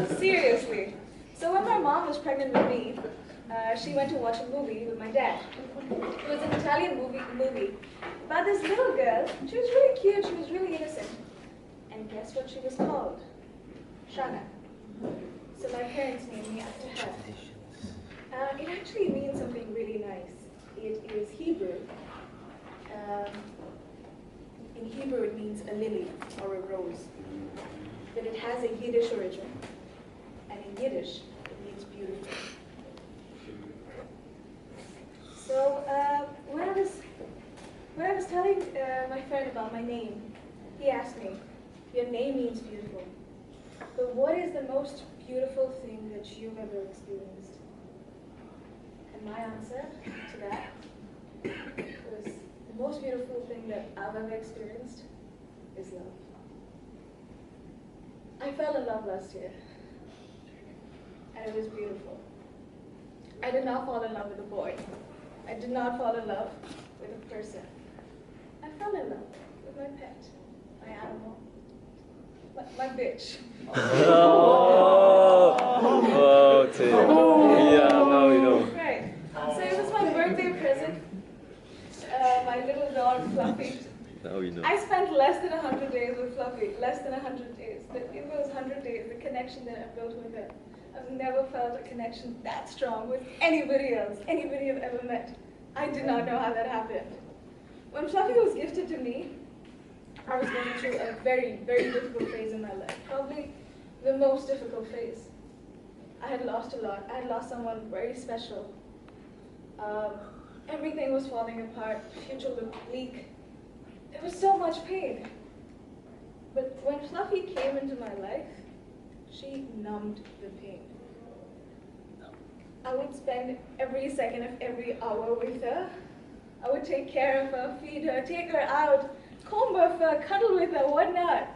Seriously. So when my mom was pregnant with me, she went to watch a movie with my dad. It was an Italian movie about this little girl. She was really cute, she was really innocent. And guess what she was called? Shana. So my parents named me after her. It actually means something really nice. It is Hebrew. In Hebrew it means a lily or a rose. But it has a Yiddish origin. And in Yiddish, it means beautiful. So when I was telling my friend about my name, he asked me, "Your name means beautiful, but what is the most beautiful thing that you've ever experienced?" And my answer to that was, the most beautiful thing that I've ever experienced is love. I fell in love last year, and it was beautiful. I did not fall in love with a boy. I did not fall in love with a person. I fell in love with my pet, my animal, my bitch. Oh, Tim. Yeah, now we know. Right. So it was my birthday present. My little dog, Fluffy. Now we know. I spent less than 100 days with Fluffy. Less than 100 days. But in those 100 days, the connection that I built with her, I've never felt a connection that strong with anybody else, anybody I've ever met. I did not know how that happened. When Fluffy was gifted to me, I was going through a very, very difficult phase in my life. Probably the most difficult phase. I had lost a lot. I had lost someone very special. Everything was falling apart. The future looked bleak. There was so much pain. But when Fluffy came into my life, she numbed the pain. I would spend every second of every hour with her. I would take care of her, feed her, take her out, comb her fur, cuddle with her, whatnot.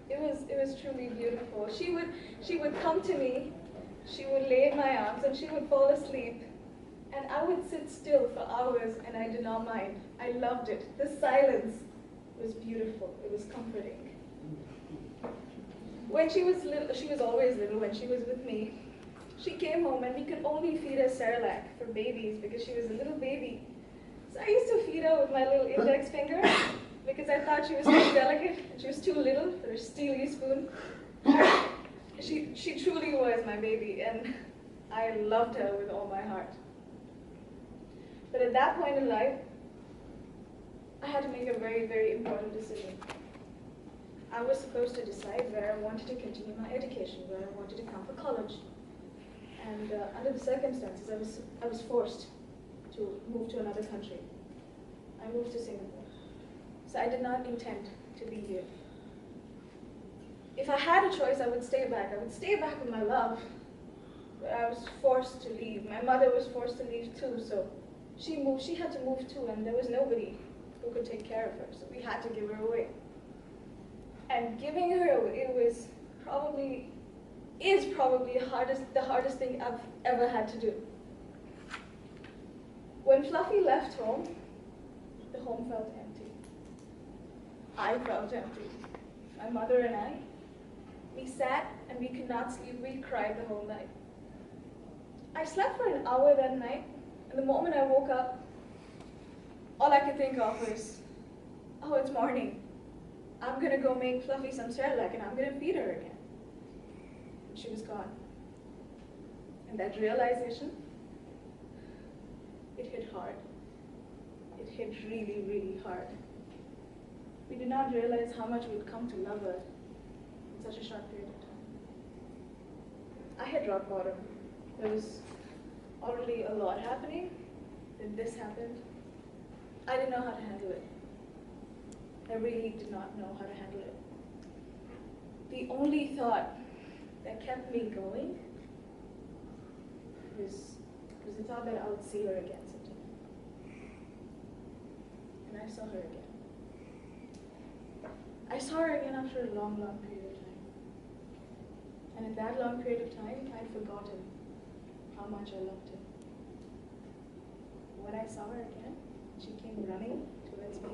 It was truly beautiful. She would come to me, she would lay in my arms, and she would fall asleep. And I would sit still for hours, and I did not mind. I loved it. The silence was beautiful. It was comforting. When she was little, she was always little when she was with me. She came home and we could only feed her Cerelac for babies because she was a little baby. So I used to feed her with my little index finger because I thought she was too delicate and she was too little for a steely spoon. She truly was my baby, and I loved her with all my heart. But at that point in life, I had to make a very, very important decision. I was supposed to decide where I wanted to continue my education, where I wanted to come for college. And under the circumstances, I was forced to move to another country. I moved to Singapore. So I did not intend to be here. If I had a choice, I would stay back. I would stay back with my love. But I was forced to leave. My mother was forced to leave too, so she had to move too, and there was nobody who could take care of her, so we had to give her away. And giving her away is probably the hardest thing I've ever had to do. When Fluffy left home, the home felt empty. I felt empty. My mother and I, we sat and we could not sleep. We cried the whole night. I slept for an hour that night, and the moment I woke up, all I could think of was, oh, it's morning. I'm gonna go make Fluffy some Cerelac and I'm gonna feed her again. And she was gone. And that realization, it hit hard. It hit really, really hard. We did not realize how much we'd come to love her in such a short period of time. I had rock bottom. There was already a lot happening. Then this happened. I didn't know how to handle it. I really did not know how to handle it. The only thought that kept me going was the thought that I would see her again sometime. And I saw her again. I saw her again after a long, long period of time. And in that long period of time, I'd forgotten how much I loved her. When I saw her again, she came running towards me.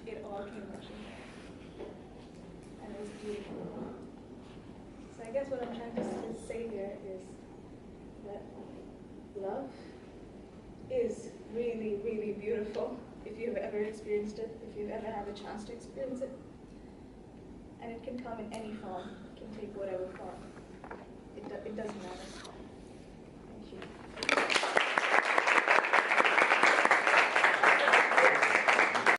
It all came rushing back. And guess what I'm trying to say here is that love is really, really beautiful if you've ever experienced it, if you've ever had a chance to experience it. And it can come in any form, it can take whatever form. It doesn't matter.